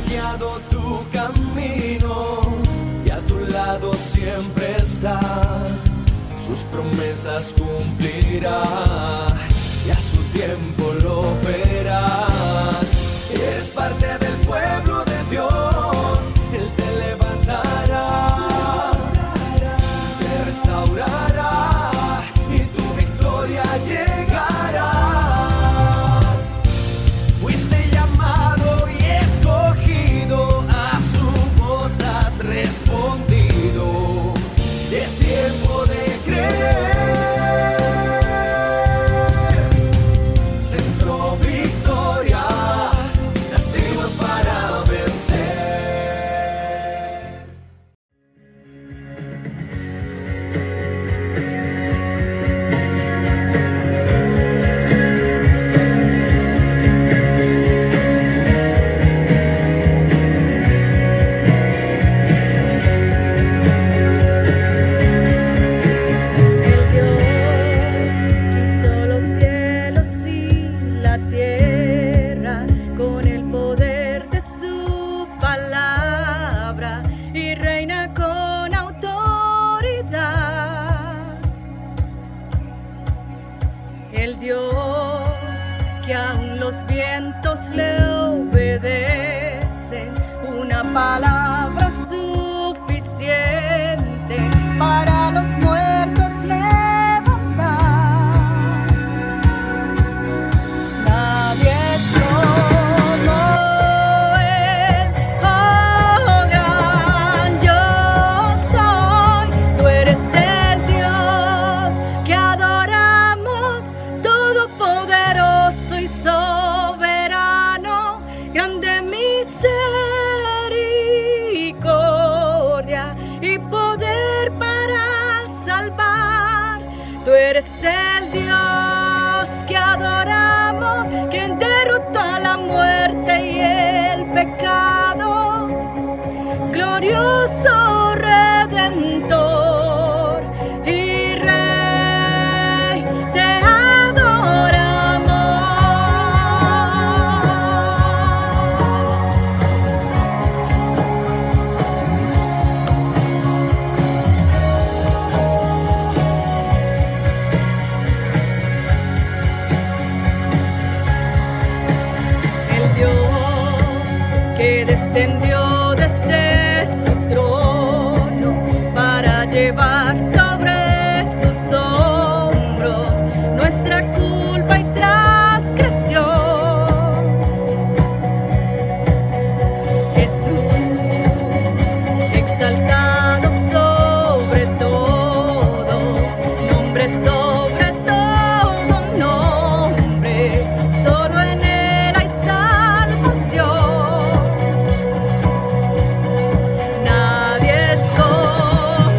guiado tu camino y a tu lado siempre está. Sus promesas cumplirá y a su tiempo lo verás. Eres parte del pueblo de Dios, Él te levantará, te restaurará y tu victoria llegará. Fuiste llamado y escogido, a su voz has respondido. Es tiempo de creer. Centro Victoria, nacimos para vencer. El Dios que aún los vientos le obedecen, una palabra suficiente para los muertos levantar. Nadie es como Él, oh gran yo soy. Tú eres el Dios que adoramos, todopoderoso y soberano, grande misericordia y poder para salvar. Tú eres el Dios que adoramos, quien derrotó a la muerte y el pecado, glorioso Redentor y Rey, te adoramos. El Dios que descendió desde su trono para llevar sobre sus hombros nuestra culpa y transgresión. Jesús, exaltado sobre todo nombre, solo en Él hay salvación. Nadie es como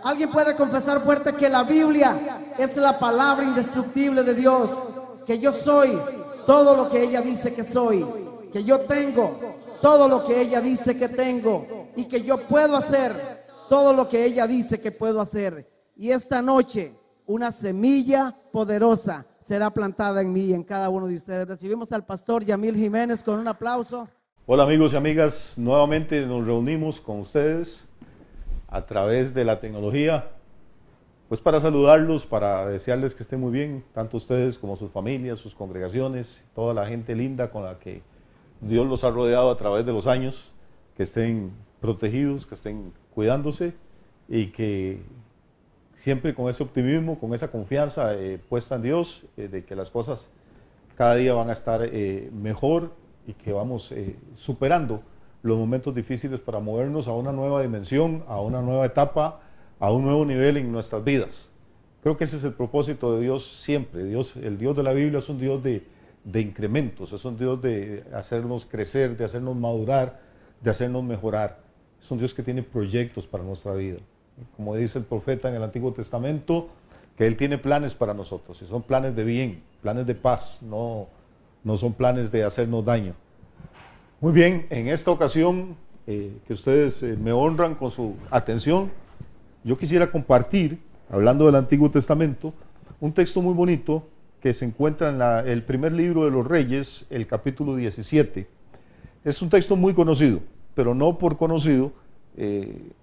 Alguien puede confesar fuerte que la Biblia es la palabra indestructible de Dios, que yo soy todo lo que ella dice que soy, que yo tengo todo lo que ella dice que tengo y que yo puedo hacer todo lo que ella dice que puedo hacer. Y esta noche una semilla poderosa será plantada en mí y en cada uno de ustedes. Recibimos al pastor Yamil Jiménez con un aplauso. Hola amigos y amigas, nuevamente nos reunimos con ustedes a través de la tecnología, pues para saludarlos, para desearles que estén muy bien, tanto ustedes como sus familias, sus congregaciones, toda la gente linda con la que Dios los ha rodeado a través de los años, que estén protegidos, que estén cuidándose y que siempre con ese optimismo, con esa confianza puesta en Dios, de que las cosas cada día van a estar mejor y que vamos superando los momentos difíciles para movernos a una nueva dimensión, a una nueva etapa, a un nuevo nivel en nuestras vidas. Creo que ese es el propósito de Dios siempre. Dios, el Dios de la Biblia es un Dios de incrementos, es un Dios de hacernos crecer, de hacernos madurar, de hacernos mejorar. Es un Dios que tiene proyectos para nuestra vida. Como dice el profeta en el Antiguo Testamento, que Él tiene planes para nosotros, y son planes de bien, planes de paz, no son planes de hacernos daño. Muy bien, en esta ocasión que ustedes me honran con su atención, yo quisiera compartir, hablando del Antiguo Testamento, un texto muy bonito que se encuentra en el primer libro de los Reyes, el capítulo 17. Es un texto muy conocido, pero no por conocido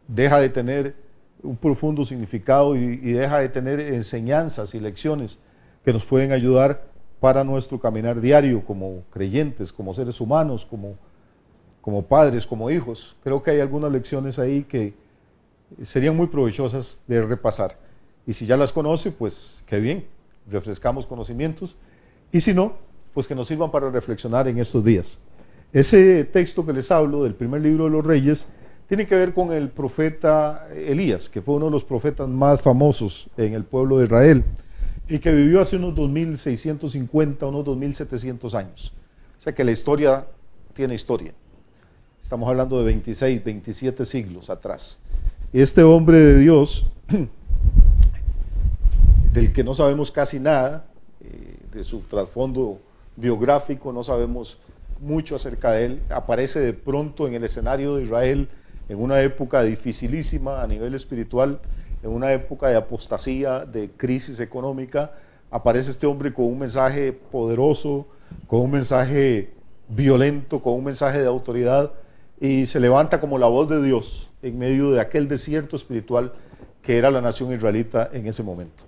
deja de tener un profundo significado y deja de tener enseñanzas y lecciones que nos pueden ayudar para nuestro caminar diario como creyentes, como seres humanos, como padres, como hijos. Creo que hay algunas lecciones ahí que serían muy provechosas de repasar. Y si ya las conoce, pues qué bien, refrescamos conocimientos. Y si no, pues que nos sirvan para reflexionar en estos días. Ese texto que les hablo del primer libro de los Reyes tiene que ver con el profeta Elías, que fue uno de los profetas más famosos en el pueblo de Israel y que vivió hace unos 2650, unos 2700 años. O sea que la historia tiene historia. Estamos hablando de 26, 27 siglos atrás. Este hombre de Dios, del que no sabemos casi nada, de su trasfondo biográfico, no sabemos mucho acerca de él, aparece de pronto en el escenario de Israel en una época dificilísima a nivel espiritual, en una época de apostasía, de crisis económica. Aparece este hombre con un mensaje poderoso, con un mensaje violento, con un mensaje de autoridad, y se levanta como la voz de Dios en medio de aquel desierto espiritual que era la nación israelita en ese momento.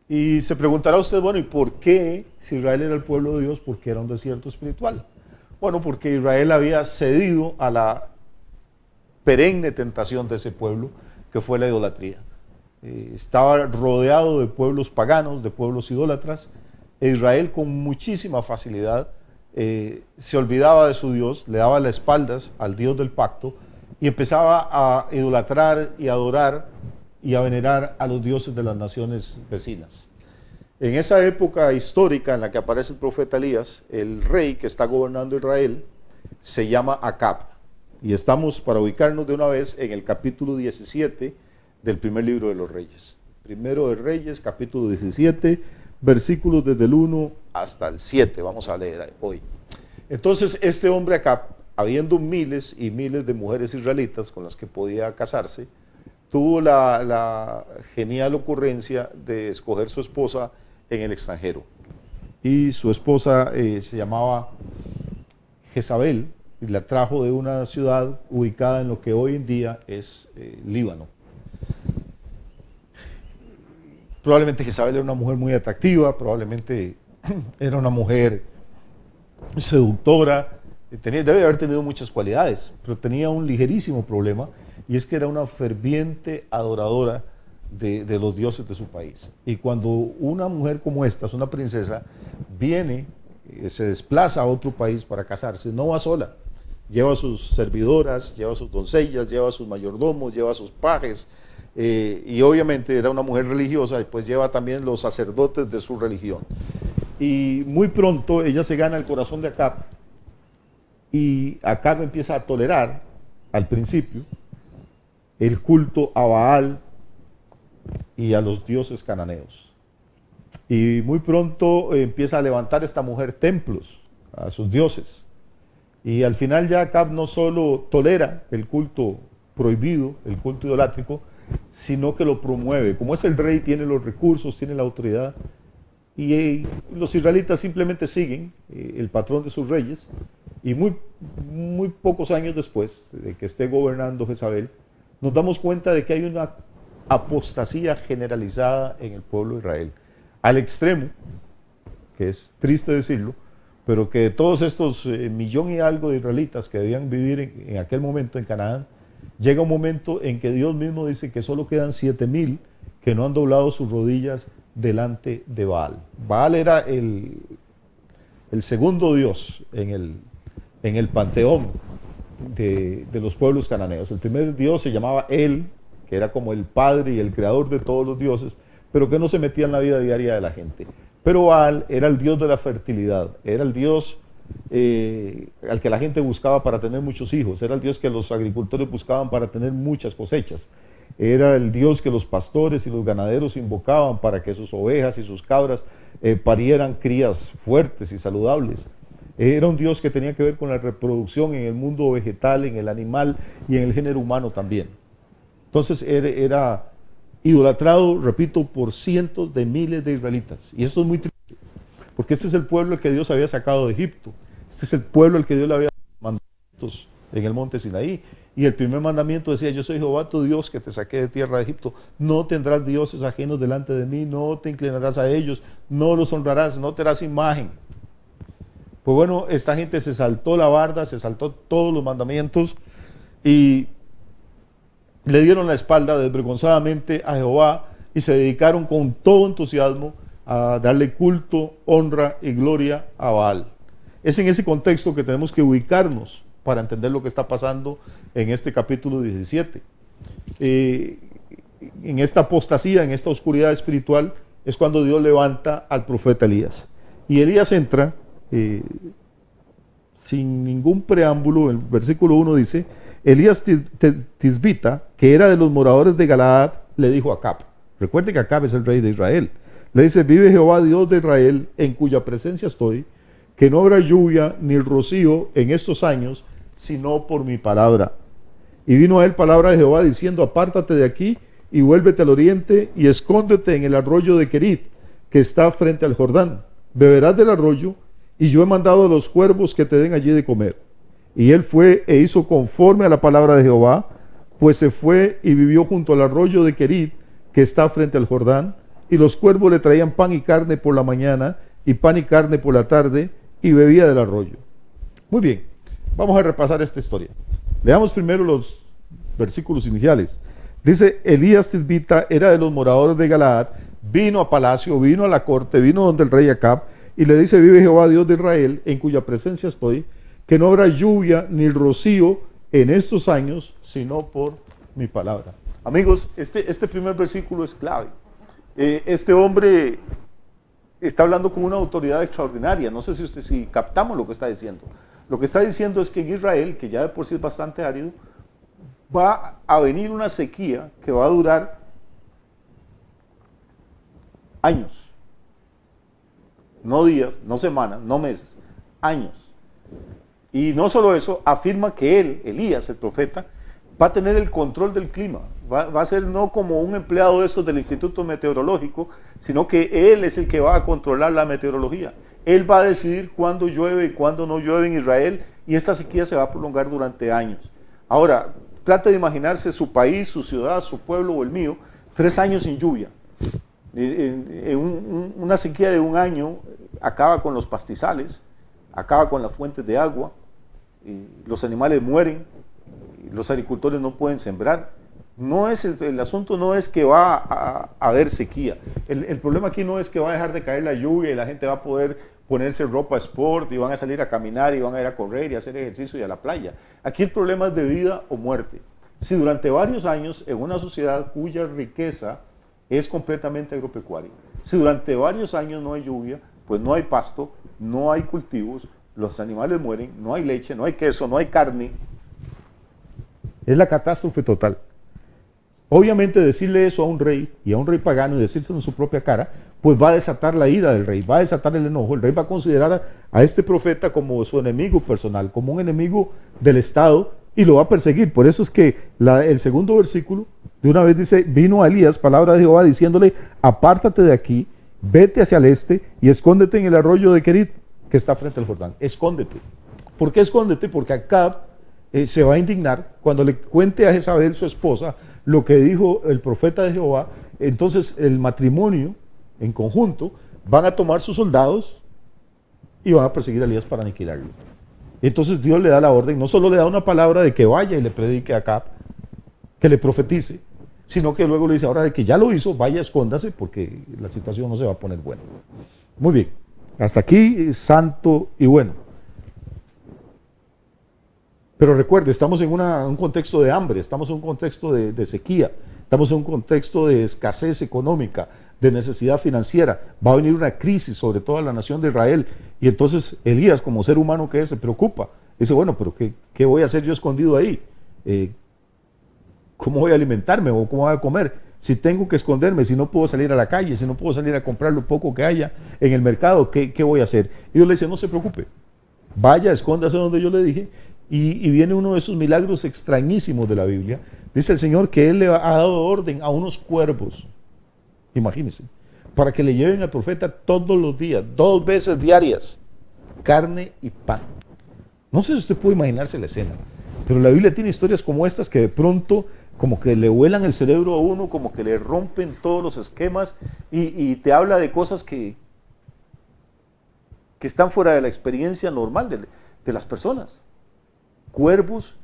Y se preguntará usted, bueno, ¿y por qué, si Israel era el pueblo de Dios, por qué era un desierto espiritual? Bueno, porque Israel había cedido a la perenne tentación de ese pueblo, que fue la idolatría. Estaba rodeado de pueblos paganos, de pueblos idólatras, e Israel con muchísima facilidad se olvidaba de su Dios, le daba las espaldas al Dios del pacto y empezaba a idolatrar y adorar y a venerar a los dioses de las naciones vecinas. En esa época histórica en la que aparece el profeta Elías, el rey que está gobernando Israel se llama Acab. Y estamos, para ubicarnos de una vez, en el capítulo 17 del primer libro de los Reyes. Primero de Reyes, capítulo 17, versículos desde el 1 hasta el 7, vamos a leer hoy. Entonces este hombre Acab, habiendo miles y miles de mujeres israelitas con las que podía casarse, tuvo la genial ocurrencia de escoger su esposa en el extranjero. Y su esposa se llamaba Jezabel, y la trajo de una ciudad ubicada en lo que hoy en día es Líbano. Probablemente Jezabel era una mujer muy atractiva, probablemente era una mujer seductora, debe haber tenido muchas cualidades, pero tenía un ligerísimo problema, y es que era una ferviente adoradora de los dioses de su país. Y cuando una mujer como esta, una princesa, viene, se desplaza a otro país para casarse, no va sola, lleva a sus servidoras, lleva a sus doncellas, lleva a sus mayordomos, lleva a sus pajes, y obviamente era una mujer religiosa, y pues lleva también los sacerdotes de su religión. Y muy pronto ella se gana el corazón de Acab, y Acab empieza a tolerar al principio el culto a Baal y a los dioses cananeos. Y muy pronto empieza a levantar esta mujer templos a sus dioses. Y al final ya Acab no solo tolera el culto prohibido, el culto idolátrico, sino que lo promueve. Como es el rey, tiene los recursos, tiene la autoridad, y los israelitas simplemente siguen el patrón de sus reyes, y muy pocos años después de que esté gobernando Jezabel, nos damos cuenta de que hay una apostasía generalizada en el pueblo de Israel, al extremo, que es triste decirlo, pero que de todos estos millón y algo de israelitas que debían vivir en aquel momento en Canaán, llega un momento en que Dios mismo dice que solo quedan 7,000 que no han doblado sus rodillas delante de Baal. Baal era el segundo dios en el panteón de los pueblos cananeos. El primer dios se llamaba El, que era como el padre y el creador de todos los dioses, pero que no se metía en la vida diaria de la gente. Pero Baal era el dios de la fertilidad, era el dios al que la gente buscaba para tener muchos hijos, era el dios que los agricultores buscaban para tener muchas cosechas, era el dios que los pastores y los ganaderos invocaban para que sus ovejas y sus cabras parieran crías fuertes y saludables. Era un dios que tenía que ver con la reproducción en el mundo vegetal, en el animal y en el género humano también. Entonces era idolatrado, repito, por cientos de miles de israelitas. Y esto es muy triste, porque este es el pueblo al que Dios había sacado de Egipto. Este es el pueblo al que Dios le había dado mandamientos en el monte Sinaí. Y el primer mandamiento decía: yo soy Jehová tu Dios que te saqué de tierra de Egipto. No tendrás dioses ajenos delante de mí, no te inclinarás a ellos, no los honrarás, no te harás imagen. Pues bueno, esta gente se saltó la barda, se saltó todos los mandamientos y le dieron la espalda desvergonzadamente a Jehová y se dedicaron con todo entusiasmo a darle culto, honra y gloria a Baal. Es en ese contexto que tenemos que ubicarnos para entender lo que está pasando en este capítulo 17. En esta apostasía, en esta oscuridad espiritual, es cuando Dios levanta al profeta Elías. Y Elías entra sin ningún preámbulo. El versículo 1 dice: Elías Tisbita, que era de los moradores de Galaad, le dijo a Acab. Recuerde que Acab es el rey de Israel. Le dice: vive Jehová Dios de Israel, en cuya presencia estoy, que no habrá lluvia ni rocío en estos años, sino por mi palabra. Y vino a él palabra de Jehová diciendo: apártate de aquí y vuélvete al oriente y escóndete en el arroyo de Querit, que está frente al Jordán. Beberás del arroyo, y yo he mandado a los cuervos que te den allí de comer. Y él fue e hizo conforme a la palabra de Jehová, pues se fue y vivió junto al arroyo de Querit, que está frente al Jordán, y los cuervos le traían pan y carne por la mañana, y pan y carne por la tarde, y bebía del arroyo. Muy bien, vamos a repasar esta historia. Leamos primero los versículos iniciales. Dice: Elías Tisbita era de los moradores de Galaad, vino a palacio, vino a la corte, vino donde el rey Acab, y le dice: vive Jehová Dios de Israel, en cuya presencia estoy, que no habrá lluvia ni rocío en estos años, sino por mi palabra. Amigos, este primer versículo es clave. Este hombre está hablando con una autoridad extraordinaria. No sé si captamos lo que está diciendo. Lo que está diciendo es que en Israel, que ya de por sí es bastante árido, va a venir una sequía que va a durar años. No días, no semanas, no meses, años. Y no solo eso, afirma que él, Elías, el profeta, va a tener el control del clima. Va a ser no como un empleado de estos del Instituto Meteorológico, sino que él es el que va a controlar la meteorología. Él va a decidir cuándo llueve y cuándo no llueve en Israel, y esta sequía se va a prolongar durante años. Ahora, trate de imaginarse su país, su ciudad, su pueblo o el mío, 3 años sin lluvia. Una sequía de 1 año acaba con los pastizales, acaba con las fuentes de agua, y los animales mueren, y los agricultores no pueden sembrar. No es el asunto no es que va a haber sequía. El problema aquí no es que va a dejar de caer la lluvia y la gente va a poder ponerse ropa sport y van a salir a caminar y van a ir a correr y a hacer ejercicio y a la playa. Aquí el problema es de vida o muerte. Si durante varios años en una sociedad cuya riqueza es completamente agropecuaria, si durante varios años no hay lluvia, pues no hay pasto, no hay cultivos, los animales mueren, no hay leche, no hay queso, no hay carne. Es la catástrofe total. Obviamente decirle eso a un rey y a un rey pagano y decírselo en su propia cara, pues va a desatar la ira del rey, va a desatar el enojo. El rey va a considerar a este profeta como su enemigo personal, como un enemigo del Estado, y lo va a perseguir. Por eso es que el segundo versículo de una vez dice: vino a Elías palabra de Jehová diciéndole: apártate de aquí, vete hacia el este y escóndete en el arroyo de Querit, que está frente al Jordán. Escóndete. ¿Por qué escóndete? Porque Acab se va a indignar cuando le cuente a Jezabel, su esposa, lo que dijo el profeta de Jehová. Entonces el matrimonio en conjunto van a tomar sus soldados y van a perseguir a Elías para aniquilarlo. Entonces Dios le da la orden, no solo le da una palabra de que vaya y le predique a Acab, que le profetice, sino que luego le dice: ahora de que ya lo hizo, vaya, escóndase, porque la situación no se va a poner buena. Muy bien, hasta aquí santo y bueno. Pero recuerde, estamos en un contexto de hambre, estamos en un contexto de sequía, estamos en un contexto de escasez económica, de necesidad financiera. Va a venir una crisis sobre toda la nación de Israel. Y entonces Elías, como ser humano que es, se preocupa. Dice: bueno, pero ¿qué voy a hacer yo escondido ahí? ¿Cómo voy a alimentarme o cómo voy a comer? Si tengo que esconderme, si no puedo salir a la calle, si no puedo salir a comprar lo poco que haya en el mercado, ¿qué voy a hacer? Y Dios le dice: no se preocupe, vaya, escóndase donde yo le dije. Y viene uno de esos milagros extrañísimos de la Biblia. Dice el Señor que Él le ha dado orden a unos cuervos, imagínense, para que le lleven al profeta todos los días, 2 veces diarias, carne y pan. No sé si usted puede imaginarse la escena, pero la Biblia tiene historias como estas que de pronto como que le vuelan el cerebro a uno, como que le rompen todos los esquemas y te habla de cosas que están fuera de la experiencia normal de las personas. Cuervos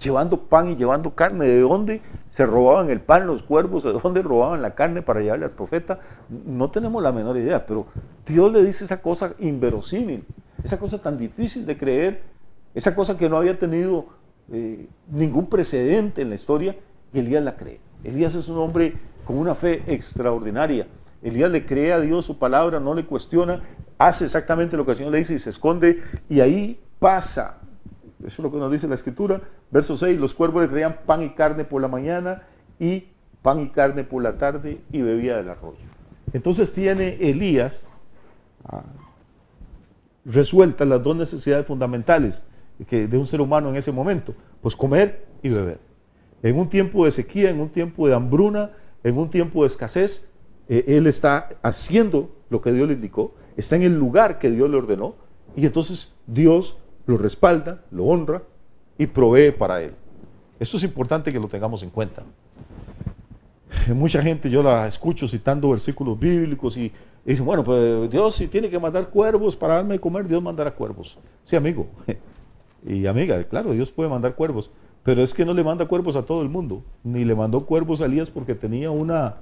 llevando pan y llevando carne. ¿De dónde se robaban el pan los cuervos? ¿De dónde robaban la carne para llevarle al profeta? No tenemos la menor idea, pero Dios le dice esa cosa inverosímil, esa cosa tan difícil de creer, esa cosa que no había tenido ningún precedente en la historia, y Elías la cree. Elías es un hombre con una fe extraordinaria. Elías le cree a Dios su palabra, no le cuestiona, hace exactamente lo que el Señor le dice y se esconde, y ahí pasa. Eso es lo que nos dice la Escritura. Verso 6: los cuervos le traían pan y carne por la mañana y pan y carne por la tarde, y bebía del arroyo. Entonces tiene Elías resueltas las 2 necesidades fundamentales de un ser humano en ese momento: pues comer y beber. En un tiempo de sequía, en un tiempo de hambruna, en un tiempo de escasez, él está haciendo lo que Dios le indicó, está en el lugar que Dios le ordenó, y entonces Dios lo respalda, lo honra y provee para él. Eso es importante que lo tengamos en cuenta. Mucha gente yo la escucho citando versículos bíblicos y dicen: bueno, pues Dios, si tiene que mandar cuervos para darme de comer, Dios mandará cuervos. Sí, amigo y amiga, claro, Dios puede mandar cuervos, pero es que no le manda cuervos a todo el mundo, ni le mandó cuervos a Elías porque tenía una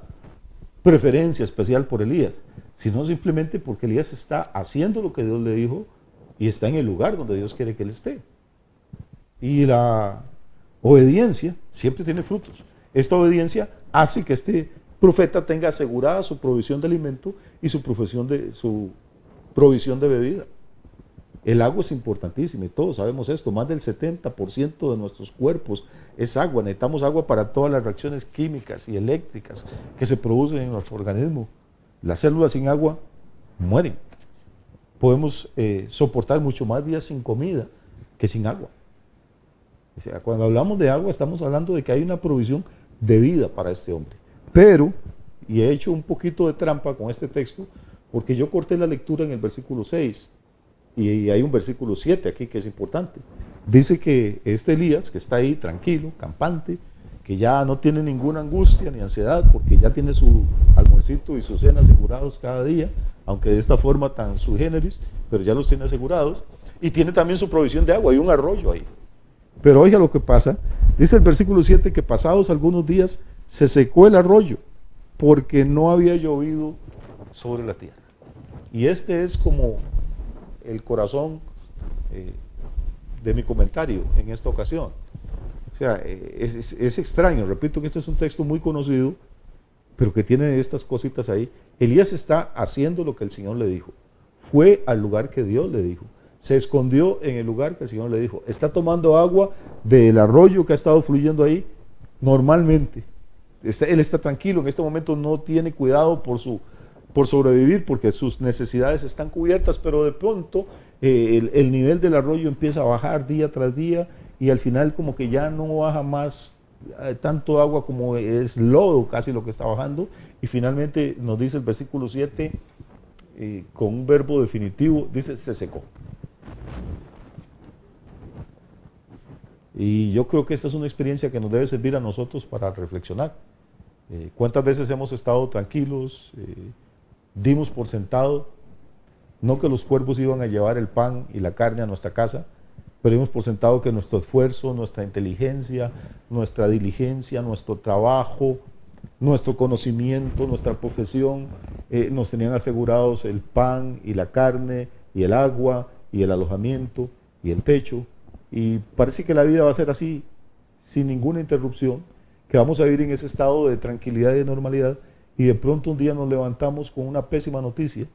preferencia especial por Elías, sino simplemente porque Elías está haciendo lo que Dios le dijo y está en el lugar donde Dios quiere que él esté. Y la obediencia siempre tiene frutos. Esta obediencia hace que este profeta tenga asegurada su provisión de alimento y su provisión de bebida. El agua es importantísima y todos sabemos esto. Más del 70% de nuestros cuerpos es agua. Necesitamos agua para todas las reacciones químicas y eléctricas que se producen en nuestro organismo. Las células sin agua mueren. Podemos soportar mucho más días sin comida que sin agua. O sea, cuando hablamos de agua estamos hablando de que hay una provisión de vida para este hombre. Pero, y he hecho un poquito de trampa con este texto, porque yo corté la lectura en el versículo 6, y hay un versículo 7 aquí que es importante. Dice que este Elías, que está ahí tranquilo, campante, que ya no tiene ninguna angustia ni ansiedad, porque ya tiene su almuercito y su cena asegurados cada día, aunque de esta forma tan sui generis, pero ya los tiene asegurados, y tiene también su provisión de agua, hay un arroyo ahí. Pero oiga lo que pasa, dice el versículo 7 que pasados algunos días se secó el arroyo, porque no había llovido sobre la tierra. Y este es como el corazón de mi comentario en esta ocasión. O sea, es extraño, repito que este es un texto muy conocido, pero que tiene estas cositas ahí. Elías está haciendo lo que el Señor le dijo. Fue al lugar que Dios le dijo. Se escondió en el lugar que el Señor le dijo. Está tomando agua del arroyo que ha estado fluyendo ahí normalmente, Él está tranquilo, en este momento no tiene cuidado por sobrevivir porque sus necesidades están cubiertas, pero de pronto el nivel del arroyo empieza a bajar día tras día y al final como que ya no baja más tanto agua como es lodo casi lo que está bajando, y finalmente nos dice el versículo 7 con un verbo definitivo, dice se secó. Y yo creo que esta es una experiencia que nos debe servir a nosotros para reflexionar. ¿Cuántas veces hemos estado tranquilos? Dimos por sentado, no que los cuervos iban a llevar el pan y la carne a nuestra casa, pero dimos por sentado que nuestro esfuerzo, nuestra inteligencia, nuestra diligencia, nuestro trabajo, nuestro conocimiento, nuestra profesión, nos tenían asegurados el pan y la carne y el agua y el alojamiento y el techo. Y parece que la vida va a ser así, sin ninguna interrupción, que vamos a vivir en ese estado de tranquilidad y de normalidad, y de pronto un día nos levantamos con una pésima noticia,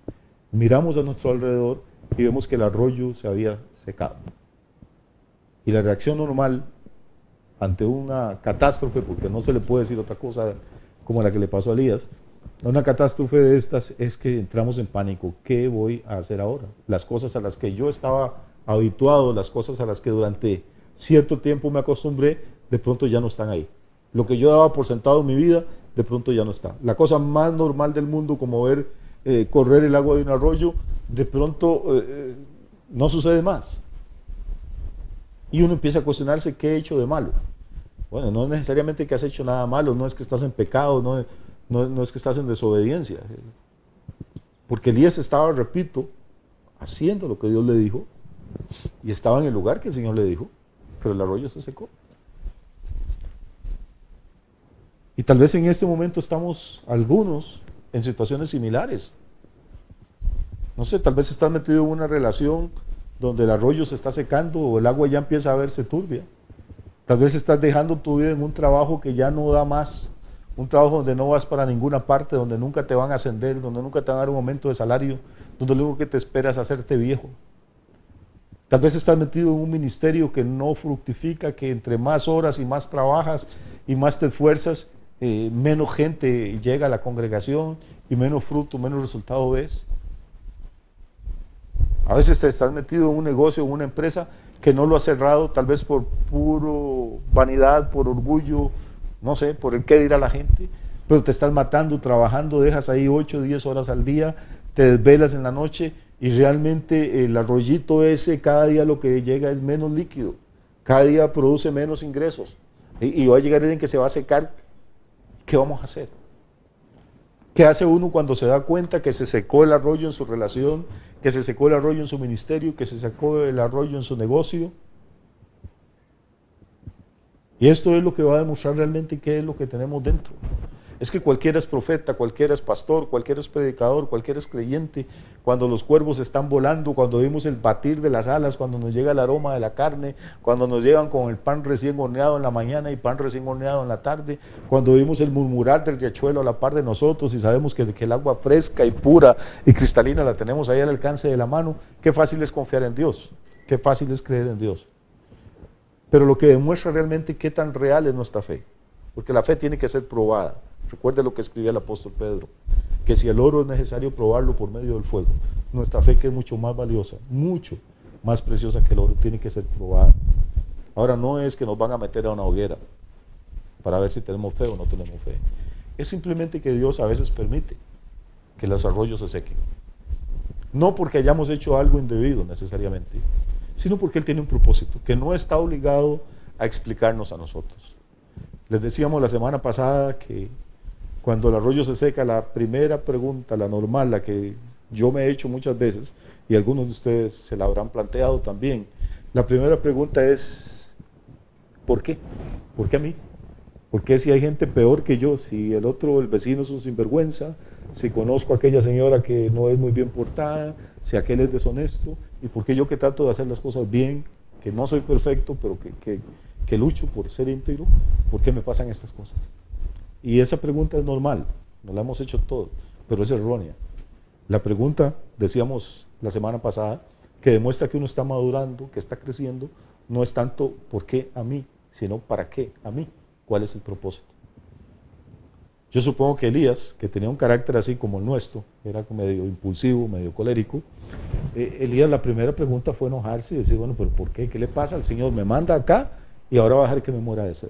miramos a nuestro alrededor y vemos que el arroyo se había secado. Y la reacción normal ante una catástrofe, porque no se le puede decir otra cosa como la que le pasó a Elías, una catástrofe de estas es que entramos en pánico. ¿Qué voy a hacer ahora? Las cosas a las que yo estaba habituado, las cosas a las que durante cierto tiempo me acostumbré, de pronto ya no están ahí. Lo que yo daba por sentado en mi vida, de pronto ya no está. La cosa más normal del mundo, como ver correr el agua de un arroyo, de pronto no sucede más. Y uno empieza a cuestionarse qué he hecho de malo. Bueno, no es necesariamente que has hecho nada malo, no es que estás en pecado, no es que estás en desobediencia. Porque Elías estaba, repito, haciendo lo que Dios le dijo, y estaba en el lugar que el Señor le dijo, pero el arroyo se secó. Y tal vez en este momento estamos algunos en situaciones similares. No sé, tal vez estás metido en una relación donde el arroyo se está secando o el agua ya empieza a verse turbia. Tal vez estás dejando tu vida en un trabajo que ya no da más, un trabajo donde no vas para ninguna parte, donde nunca te van a ascender, donde nunca te van a dar un aumento de salario, donde lo único que te espera es hacerte viejo. Tal vez estás metido en un ministerio que no fructifica, que entre más horas y más trabajas y más te esfuerzas, menos gente llega a la congregación y menos fruto, menos resultado ves. A veces te estás metido en un negocio, en una empresa que no lo has cerrado, tal vez por puro vanidad, por orgullo, no sé, por el qué dirá la gente, pero te estás matando, trabajando, dejas ahí 8 o 10 horas al día, te desvelas en la noche y realmente el arroyito ese cada día lo que llega es menos líquido, cada día produce menos ingresos y va a llegar el día en que se va a secar. ¿Qué vamos a hacer? ¿Qué hace uno cuando se da cuenta que se secó el arroyo en su relación, que se secó el arroyo en su ministerio, que se secó el arroyo en su negocio? Y esto es lo que va a demostrar realmente qué es lo que tenemos dentro. Es que cualquiera es profeta, cualquiera es pastor, cualquiera es predicador, cualquiera es creyente. Cuando los cuervos están volando, cuando vimos el batir de las alas, cuando nos llega el aroma de la carne, cuando nos llegan con el pan recién horneado en la mañana y pan recién horneado en la tarde, cuando vimos el murmurar del riachuelo a la par de nosotros y sabemos que el agua fresca y pura y cristalina la tenemos ahí al alcance de la mano, qué fácil es confiar en Dios, qué fácil es creer en Dios. Pero lo que demuestra realmente qué tan real es nuestra fe, porque la fe tiene que ser probada. Recuerde lo que escribía el apóstol Pedro, que si el oro es necesario probarlo por medio del fuego, nuestra fe, que es mucho más valiosa, mucho más preciosa que el oro, tiene que ser probada. Ahora no es que nos van a meter a una hoguera para ver si tenemos fe o no tenemos fe. Es simplemente que Dios a veces permite que los arroyos se sequen. No porque hayamos hecho algo indebido necesariamente, sino porque Él tiene un propósito, que no está obligado a explicarnos a nosotros. Les decíamos la semana pasada que cuando el arroyo se seca, la primera pregunta, la normal, la que yo me he hecho muchas veces, y algunos de ustedes se la habrán planteado también, la primera pregunta es, ¿por qué? ¿Por qué a mí? ¿Por qué si hay gente peor que yo? Si el otro, el vecino es un sinvergüenza, si conozco a aquella señora que no es muy bien portada, si aquel es deshonesto, ¿y por qué yo que trato de hacer las cosas bien, que no soy perfecto, pero que lucho por ser íntegro, por qué me pasan estas cosas? Y esa pregunta es normal, nos la hemos hecho todos, pero es errónea. La pregunta, decíamos la semana pasada, que demuestra que uno está madurando, que está creciendo, no es tanto ¿por qué a mí?, sino ¿para qué a mí? ¿Cuál es el propósito? Yo supongo que Elías, que tenía un carácter así como el nuestro, era medio impulsivo, medio colérico, Elías, la primera pregunta fue enojarse y decir, bueno, pero ¿por qué? ¿Qué le pasa? El Señor me manda acá y ahora va a dejar que me muera de sed.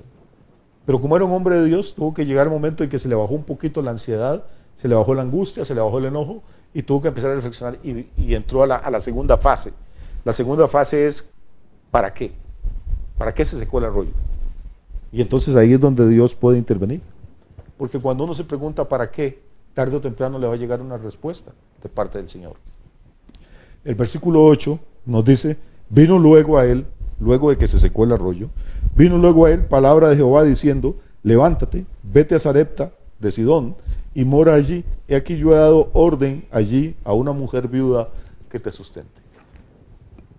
Pero como era un hombre de Dios, tuvo que llegar el momento en que se le bajó un poquito la ansiedad, se le bajó la angustia, se le bajó el enojo y tuvo que empezar a reflexionar y entró a la segunda fase. La segunda fase es, ¿para qué? ¿Para qué se secó el arroyo? Y entonces ahí es donde Dios puede intervenir. Porque cuando uno se pregunta para qué, tarde o temprano le va a llegar una respuesta de parte del Señor. El versículo 8 nos dice, vino luego a él, luego de que se secó el arroyo, vino luego a él palabra de Jehová diciendo, levántate, vete a Sarepta de Sidón y mora allí. He aquí yo he dado orden allí a una mujer viuda que te sustente.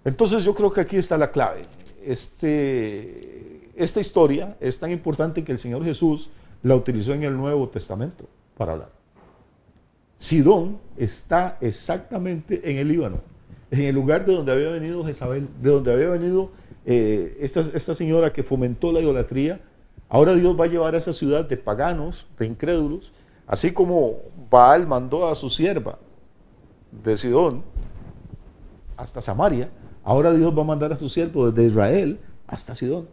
Entonces yo creo que aquí está la clave. Esta historia es tan importante que el Señor Jesús la utilizó en el Nuevo Testamento para hablar. Sidón está exactamente en el Líbano, en el lugar de donde había venido Jezabel, de donde había venido esta señora que fomentó la idolatría. Ahora Dios va a llevar a esa ciudad de paganos, de incrédulos, así como Baal mandó a su sierva de Sidón hasta Samaria. Ahora Dios va a mandar a su siervo desde Israel hasta Sidón.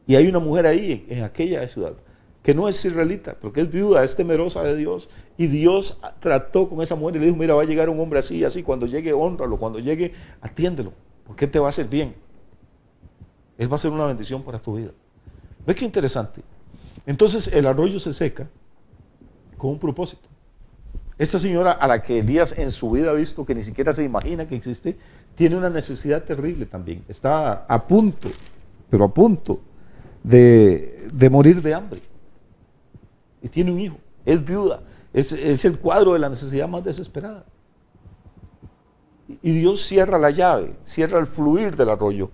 Y hay una mujer ahí, en aquella ciudad, que no es israelita, porque es viuda, es temerosa de Dios. Y Dios trató con esa mujer y le dijo, mira, va a llegar un hombre así, así, cuando llegue, hónralo, cuando llegue, atiéndelo, porque te va a hacer bien. Él va a ser una bendición para tu vida. ¿Ves qué interesante? Entonces el arroyo se seca con un propósito. Esta señora a la que Elías en su vida ha visto, que ni siquiera se imagina que existe, tiene una necesidad terrible también. Está a punto, pero a punto de morir de hambre. Y tiene un hijo, es viuda, es el cuadro de la necesidad más desesperada. Y Dios cierra la llave, cierra el fluir del arroyo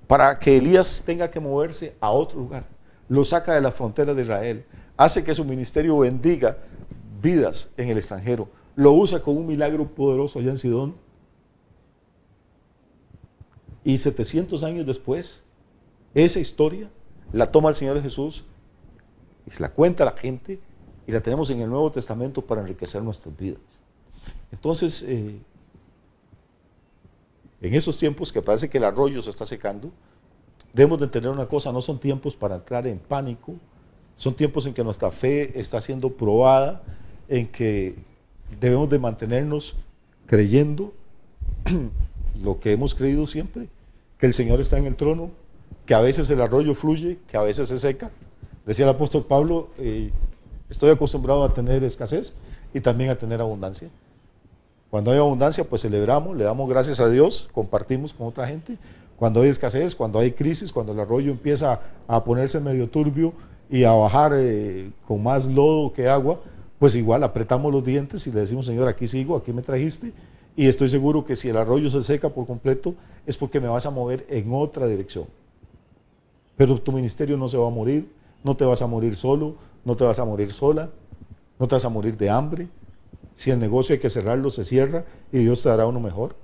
para que Elías tenga que moverse a otro lugar. Lo saca de la frontera de Israel, hace que su ministerio bendiga vidas en el extranjero, lo usa con un milagro poderoso allá en Sidón. Y 700 años después, esa historia la toma el Señor Jesús y se la cuenta a la gente y la tenemos en el Nuevo Testamento para enriquecer nuestras vidas. Entonces, en esos tiempos que parece que el arroyo se está secando, debemos de entender una cosa, no son tiempos para entrar en pánico, son tiempos en que nuestra fe está siendo probada, en que debemos de mantenernos creyendo lo que hemos creído siempre, que el Señor está en el trono, que a veces el arroyo fluye, que a veces se seca. Decía el apóstol Pablo, estoy acostumbrado a tener escasez y también a tener abundancia. Cuando hay abundancia, pues celebramos, le damos gracias a Dios, compartimos con otra gente. Cuando hay escasez, cuando hay crisis, cuando el arroyo empieza a ponerse medio turbio y a bajar con más lodo que agua, pues igual apretamos los dientes y le decimos, Señor, aquí sigo, aquí me trajiste, y estoy seguro que si el arroyo se seca por completo es porque me vas a mover en otra dirección. Pero tu ministerio no se va a morir, no te vas a morir solo, no te vas a morir sola, no te vas a morir de hambre. Si el negocio hay que cerrarlo, se cierra y Dios te dará uno mejor.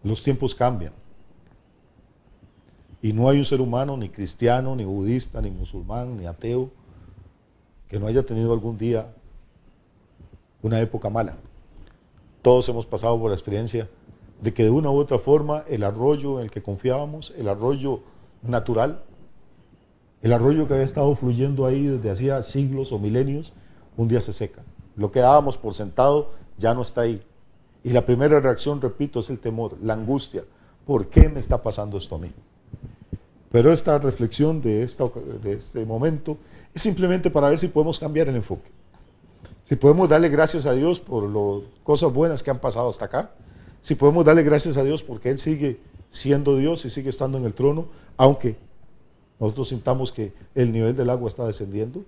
Los tiempos cambian. Y no hay un ser humano, ni cristiano, ni budista, ni musulmán, ni ateo, que no haya tenido algún día una época mala. Todos hemos pasado por la experiencia de que de una u otra forma el arroyo en el que confiábamos, el arroyo natural, el arroyo que había estado fluyendo ahí desde hacía siglos o milenios, un día se seca. Lo que dábamos por sentado ya no está ahí. Y la primera reacción, repito, es el temor, la angustia. ¿Por qué me está pasando esto a mí? Pero esta reflexión de este momento es simplemente para ver si podemos cambiar el enfoque. Si podemos darle gracias a Dios por las cosas buenas que han pasado hasta acá. Si podemos darle gracias a Dios porque Él sigue siendo Dios y sigue estando en el trono, aunque nosotros sintamos que el nivel del agua está descendiendo.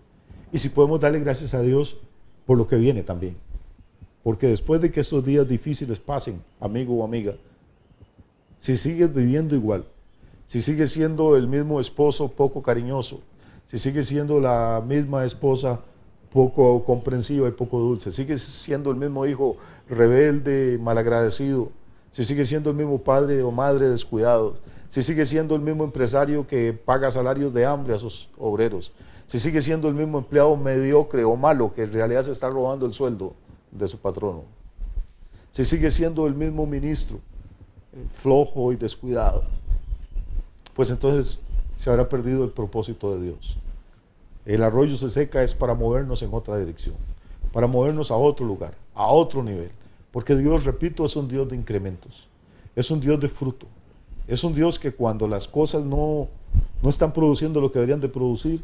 Y si podemos darle gracias a Dios por lo que viene también. Porque después de que estos días difíciles pasen, amigo o amiga, si sigues viviendo igual, si sigues siendo el mismo esposo poco cariñoso, si sigues siendo la misma esposa poco comprensiva y poco dulce, sigues siendo el mismo hijo rebelde, malagradecido, si sigues siendo el mismo padre o madre descuidado, si sigue siendo el mismo empresario que paga salarios de hambre a sus obreros, si sigue siendo el mismo empleado mediocre o malo que en realidad se está robando el sueldo de su patrono, si sigue siendo el mismo ministro flojo y descuidado, pues entonces se habrá perdido el propósito de Dios. El arroyo se seca es para movernos en otra dirección, para movernos a otro lugar, a otro nivel, porque Dios, repito, es un Dios de incrementos, es un Dios de fruto, es un Dios que cuando las cosas no están produciendo lo que deberían de producir,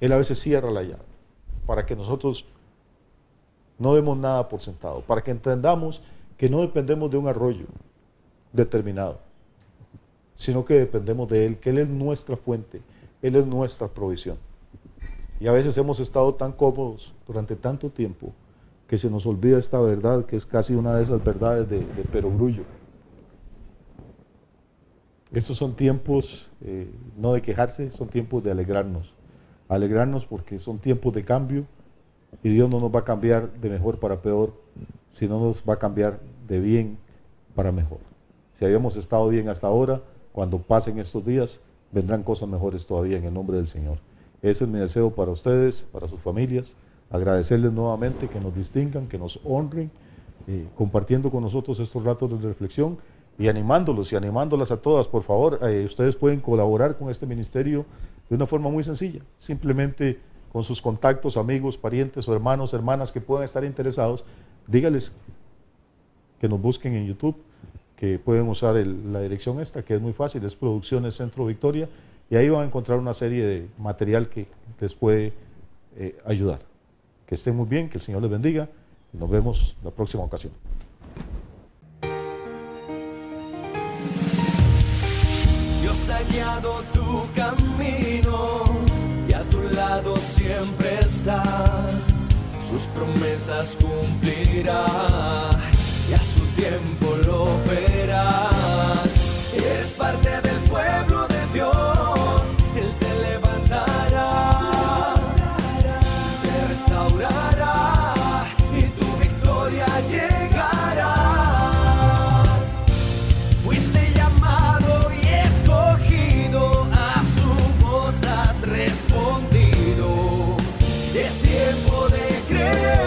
Él a veces cierra la llave, para que nosotros no demos nada por sentado, para que entendamos que no dependemos de un arroyo determinado, sino que dependemos de Él, que Él es nuestra fuente, Él es nuestra provisión. Y a veces hemos estado tan cómodos durante tanto tiempo que se nos olvida esta verdad, que es casi una de esas verdades de perogrullo. Estos son tiempos no de quejarse, son tiempos de alegrarnos. Alegrarnos porque son tiempos de cambio y Dios no nos va a cambiar de mejor para peor, sino nos va a cambiar de bien para mejor. Si habíamos estado bien hasta ahora, cuando pasen estos días, vendrán cosas mejores todavía en el nombre del Señor. Ese es mi deseo para ustedes, para sus familias. Agradecerles nuevamente que nos distingan, que nos honren, compartiendo con nosotros estos ratos de reflexión y animándolos y animándolas a todas, por favor. Ustedes pueden colaborar con este ministerio de una forma muy sencilla, simplemente con sus contactos, amigos, parientes o hermanos, hermanas que puedan estar interesados, dígales que nos busquen en YouTube, que pueden usar la dirección esta, que es muy fácil, es Producciones Centro Victoria, y ahí van a encontrar una serie de material que les puede ayudar. Que estén muy bien, que el Señor les bendiga, y nos vemos la próxima ocasión. Dios ha guiado tu camino y a tu lado siempre está. Sus promesas cumplirá y a su tiempo lo verás. Eres parte del pueblo de Dios, Él te levantará, te restaurará y tu victoria llegará. Fuiste llamado y escogido, a su voz has respondido. Es tiempo de creer.